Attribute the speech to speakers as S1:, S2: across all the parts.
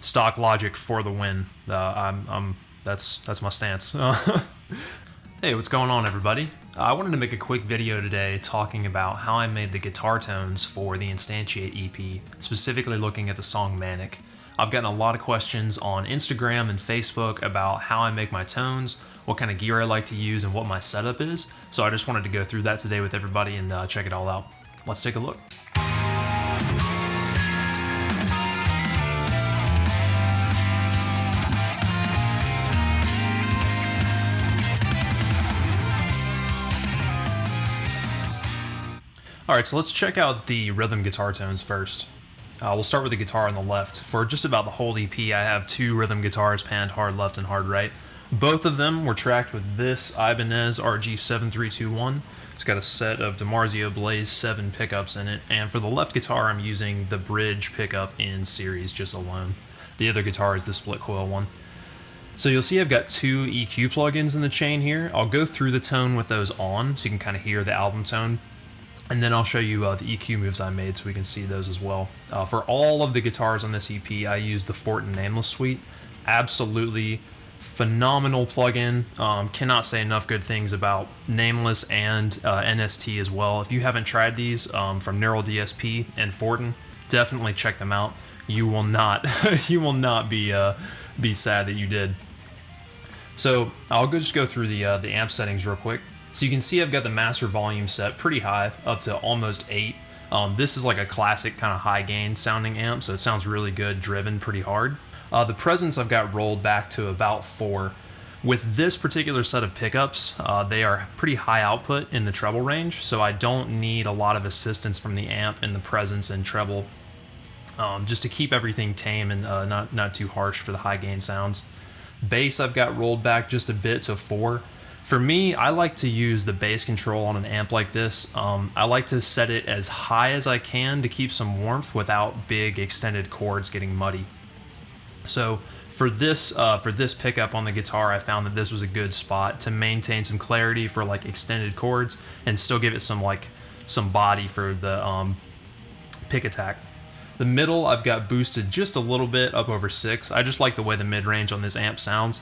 S1: stock Logic for the win. That's my stance. Hey, what's going on, everybody? I wanted to make a quick video today talking about how I made the guitar tones for the Instantiate EP, specifically looking at the song Manic. I've gotten a lot of questions on Instagram and Facebook about how I make my tones, what kind of gear I like to use, and what my setup is, so I just wanted to go through that today with everybody and check it all out. Let's take a look. Alright, so let's check out the rhythm guitar tones first. We'll start with the guitar on the left. For just about the whole EP, I have two rhythm guitars panned hard left and hard right. Both of them were tracked with this Ibanez RG7321. It's got a set of DiMarzio Blaze 7 pickups in it, and for the left guitar I'm using the bridge pickup in series just alone. The other guitar is the split coil one. So you'll see I've got two EQ plugins in the chain here. I'll go through the tone with those on so you can kind of hear the album tone. And then I'll show you the EQ moves I made so we can see those as well. For all of the guitars on this EP, I use the Fortin Nameless suite. Absolutely phenomenal plugin. Cannot say enough good things about Nameless and NST as well. If you haven't tried these from neuraldsp and Fortin, definitely check them out. You will not, you will not be sad that you did. So I'll just go through the amp settings real quick. So you can see I've got the master volume set pretty high, up to almost 8. This is like a classic kind of high gain sounding amp, so it sounds really good, driven pretty hard. The presence I've got rolled back to about 4. With this particular set of pickups, they are pretty high output in the treble range, so I don't need a lot of assistance from the amp in the presence and treble, just to keep everything tame and not too harsh for the high gain sounds. Bass I've got rolled back just a bit to 4. For me, I like to use the bass control on an amp like this. I like to set it as high as I can to keep some warmth without big extended chords getting muddy. So for this pickup on the guitar, I found that this was a good spot to maintain some clarity for like extended chords and still give it some body for the pick attack. The middle I've got boosted just a little bit up over 6. I just like the way the mid-range on this amp sounds.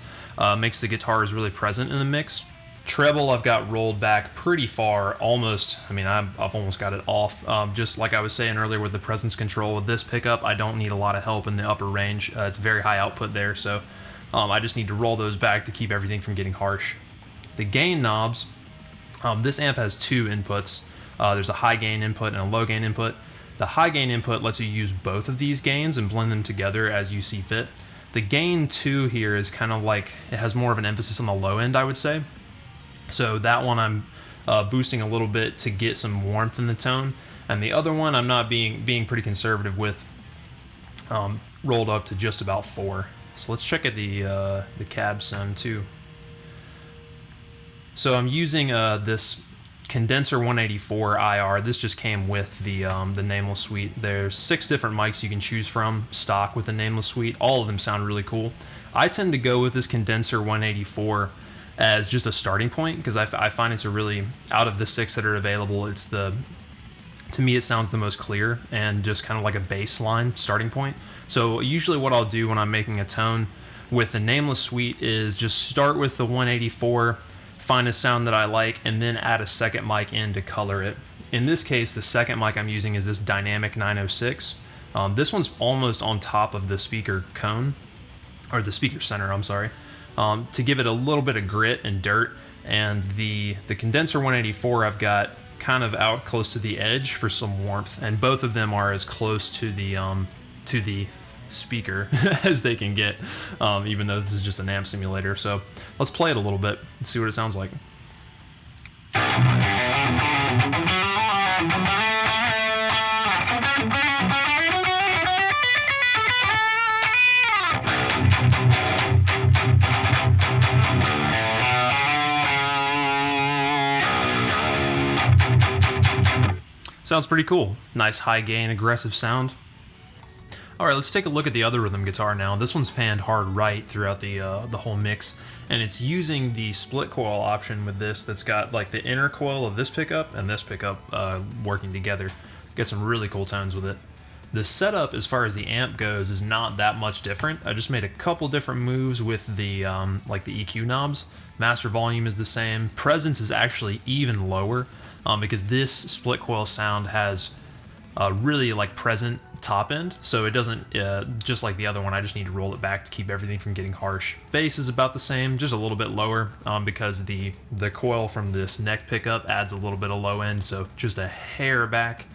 S1: Makes the guitars really present in the mix. Treble I've got rolled back pretty far, almost, I mean I've almost got it off. Just like I was saying earlier with the presence control, with this pickup I don't need a lot of help in the upper range. It's very high output there, so I just need to roll those back to keep everything from getting harsh. The gain knobs, this amp has 2 inputs. There's a high gain input and a low gain input. The high gain input lets you use both of these gains and blend them together as you see fit. The gain 2 here is kind of like, it has more of an emphasis on the low end, I would say. So that one I'm boosting a little bit to get some warmth in the tone, and the other one I'm not being pretty conservative with, rolled up to just about 4. So let's check at the cab sound too. So I'm using this Condenser 184 IR. This just came with the Nameless suite. There's 6 different mics you can choose from stock with the Nameless suite. All of them sound really cool. I tend to go with this Condenser 184 as just a starting point because I find it's a really, out of the 6 that are available, it's to me it sounds the most clear and just kind of like a baseline starting point. So usually what I'll do when I'm making a tone with the Nameless suite is just start with the 184, find a sound that I like, and then add a second mic in to color it. In this case, the second mic I'm using is this Dynamic 906. This one's almost on top of the speaker cone, or the speaker center, I'm sorry, to give it a little bit of grit and dirt. And the Condenser 184 I've got kind of out close to the edge for some warmth, and both of them are as close to the speaker as they can get, even though this is just an amp simulator. So let's play it a little bit and see what it sounds like. Sounds pretty cool. Nice high gain, aggressive sound. Alright, let's take a look at the other rhythm guitar now. This one's panned hard right throughout the whole mix, and it's using the split coil option with this that's got like the inner coil of this pickup and this pickup working together. Get some really cool tones with it. The setup, as far as the amp goes, is not that much different. I just made a couple different moves with the like the EQ knobs. Master volume is the same. Presence is actually even lower because this split coil sound has really like present top end, so it doesn't just like the other one. I just need to roll it back to keep everything from getting harsh. Bass is about the same, just a little bit lower because the coil from this neck pickup adds a little bit of low end, so just a hair back.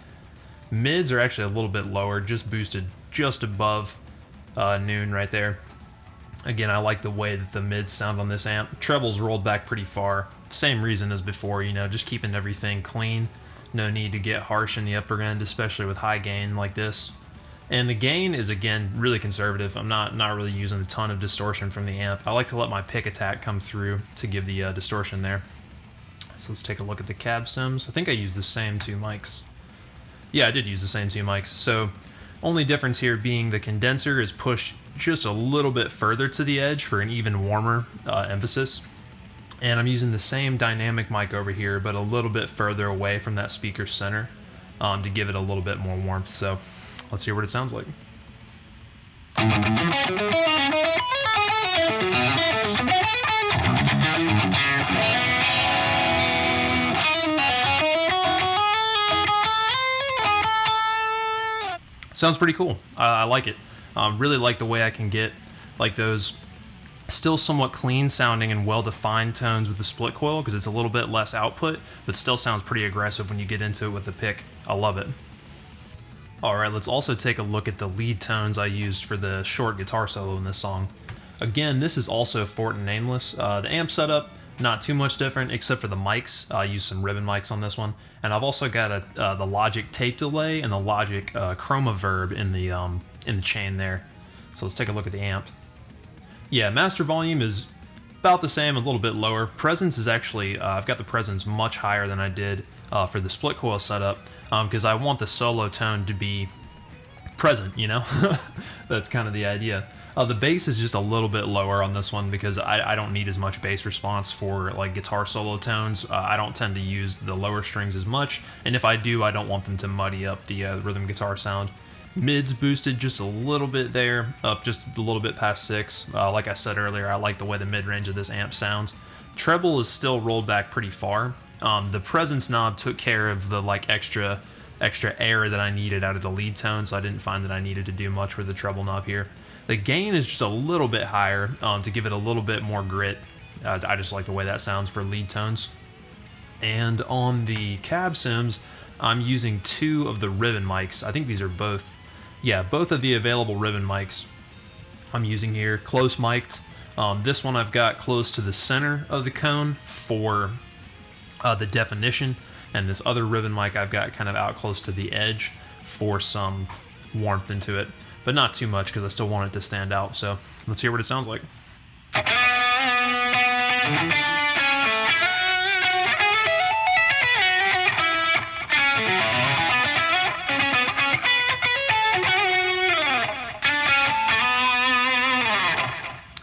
S1: Mids are actually a little bit lower, just boosted just above noon right there. Again, I like the way that the mids sound on this amp. Treble's rolled back pretty far. Same reason as before, you know, just keeping everything clean. No need to get harsh in the upper end, especially with high gain like this. And the gain is, again, really conservative. I'm not really using a ton of distortion from the amp. I like to let my pick attack come through to give the distortion there. So let's take a look at the cab sims. I think I used the same two mics. Yeah, I did use the same two mics. So only difference here being the condenser is pushed just a little bit further to the edge for an even warmer emphasis. And I'm using the same dynamic mic over here, but a little bit further away from that speaker center to give it a little bit more warmth. So let's hear what it sounds like. Sounds pretty cool. I like it. Really like the way I can get like those still somewhat clean sounding and well-defined tones with the split coil because it's a little bit less output, but still sounds pretty aggressive when you get into it with the pick. I love it. Alright, let's also take a look at the lead tones I used for the short guitar solo in this song. Again, this is also Fortin Nameless. The amp setup, not too much different except for the mics. I used some ribbon mics on this one. And I've also got the Logic tape delay and the Logic chroma verb in the chain there. So let's take a look at the amp. Yeah, master volume is about the same, a little bit lower. Presence is actually, I've got the presence much higher than I did for the split coil setup because I want the solo tone to be present, you know? That's kind of the idea. The bass is just a little bit lower on this one because I don't need as much bass response for like guitar solo tones. I don't tend to use the lower strings as much, and if I do, I don't want them to muddy up the rhythm guitar sound. Mids boosted just a little bit there, up just a little bit past 6. Like I said earlier, I like the way the mid-range of this amp sounds. Treble is still rolled back pretty far. The presence knob took care of the like extra air that I needed out of the lead tone, so I didn't find that I needed to do much with the treble knob here. The gain is just a little bit higher to give it a little bit more grit. I just like the way that sounds for lead tones. And on the cab sims, I'm using 2 of the ribbon mics. I think these are both of the available ribbon mics I'm using here, close mic'd. This one I've got close to the center of the cone for the definition, and this other ribbon mic I've got kind of out close to the edge for some warmth into it, but not too much because I still want it to stand out. So let's hear what it sounds like.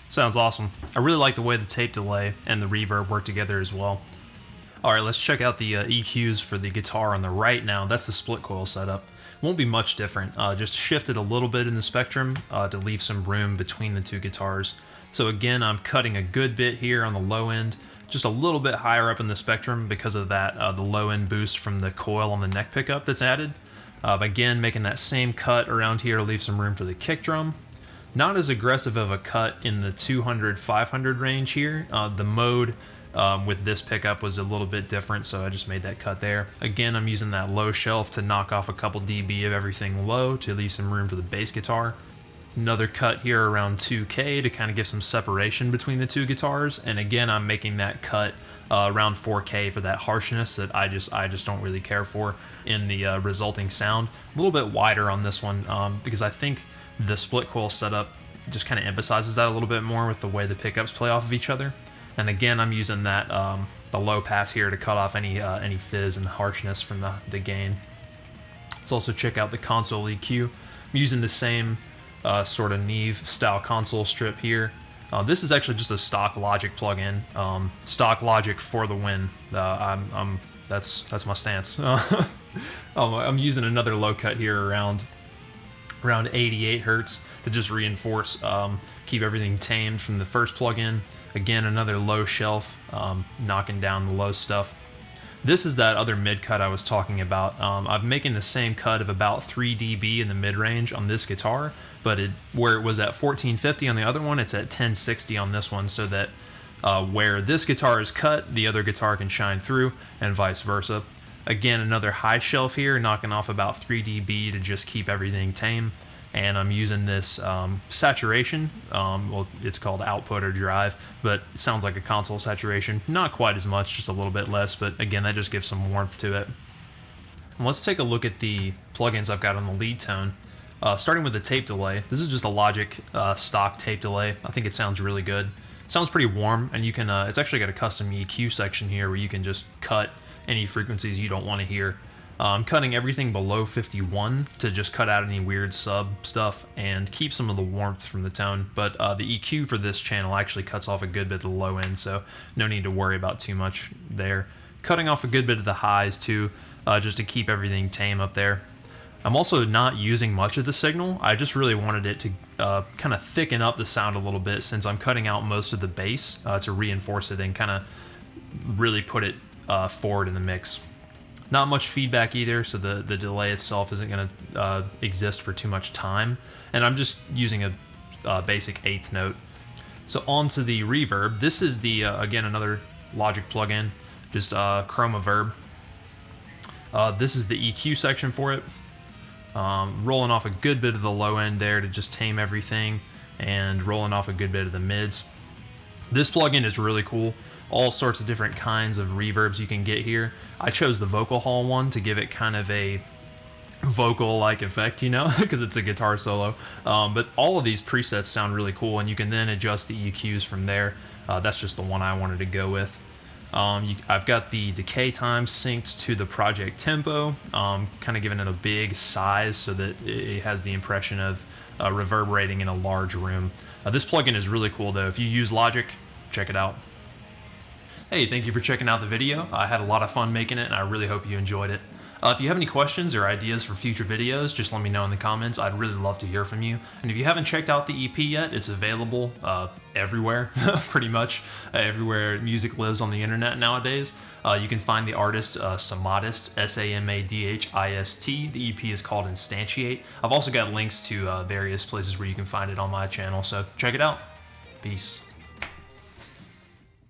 S1: Sounds awesome. I really like the way the tape delay and the reverb work together as well. Alright, let's check out the EQs for the guitar on the right now. That's the split coil setup. Won't be much different. Just shifted a little bit in the spectrum to leave some room between the 2 guitars. So again, I'm cutting a good bit here on the low end, just a little bit higher up in the spectrum because of that the low end boost from the coil on the neck pickup that's added. Again, making that same cut around here to leave some room for the kick drum. Not as aggressive of a cut in the 200-500 range here. The mode with this pickup was a little bit different, so I just made that cut there. Again, I'm using that low shelf to knock off a couple dB of everything low to leave some room for the bass guitar. Another cut here around 2K to kind of give some separation between the 2 guitars, and again, I'm making that cut around 4K for that harshness that I just don't really care for in the resulting sound. A little bit wider on this one because I think the split coil setup just kind of emphasizes that a little bit more with the way the pickups play off of each other. And again, I'm using that the low pass here to cut off any fizz and harshness from the gain. Let's also check out the console EQ. I'm using the same sort of Neve style console strip here. This is actually just a stock Logic plugin. Stock Logic for the win. That's my stance. I'm using another low cut here around around 88 hertz to just reinforce, keep everything tamed from the first plugin. Again, another low shelf, knocking down the low stuff. This is that other mid cut I was talking about. I'm making the same cut of about 3 dB in the mid range on this guitar, but where it was at 1450 on the other one, it's at 1060 on this one, so that where this guitar is cut, the other guitar can shine through, and vice versa. Again, another high shelf here, knocking off about 3 dB to just keep everything tame. And I'm using this saturation. Well, it's called output or drive, but it sounds like a console saturation. Not quite as much, just a little bit less, but again, that just gives some warmth to it. And let's take a look at the plugins I've got on the lead tone. Starting with the tape delay. This is just a Logic stock tape delay. I think it sounds really good. It sounds pretty warm, and you can. It's actually got a custom EQ section here where you can just cut any frequencies you don't want to hear. I'm cutting everything below 51 to just cut out any weird sub stuff and keep some of the warmth from the tone, but the EQ for this channel actually cuts off a good bit of the low end, so no need to worry about too much there. Cutting off a good bit of the highs too, just to keep everything tame up there. I'm also not using much of the signal. I just really wanted it to kind of thicken up the sound a little bit, since I'm cutting out most of the bass to reinforce it and kind of really put it forward in the mix. Not much feedback either, so the delay itself isn't going to exist for too much time. And I'm just using a basic 8th note. So on to the reverb. This is the, again, another Logic plugin, just Chroma Verb. This is the EQ section for it. Rolling off a good bit of the low end there to just tame everything, and rolling off a good bit of the mids. This plugin is really cool. All sorts of different kinds of reverbs you can get here. I chose the vocal hall one to give it kind of a vocal-like effect, you know, because it's a guitar solo. But all of these presets sound really cool, and you can then adjust the EQs from there. That's just the one I wanted to go with. I've got the decay time synced to the project tempo, kind of giving it a big size so that it has the impression of reverberating in a large room. This plugin is really cool though. If you use Logic, check it out. Hey, thank you for checking out the video. I had a lot of fun making it, and I really hope you enjoyed it. If you have any questions or ideas for future videos, just let me know in the comments. I'd really love to hear from you. And if you haven't checked out the EP yet, it's available everywhere, pretty much. Everywhere music lives on the internet nowadays. You can find the artist SAMADHIST, S-A-M-A-D-H-I-S-T. The EP is called Instantiate. I've also got links to various places where you can find it on my channel, so check it out. Peace.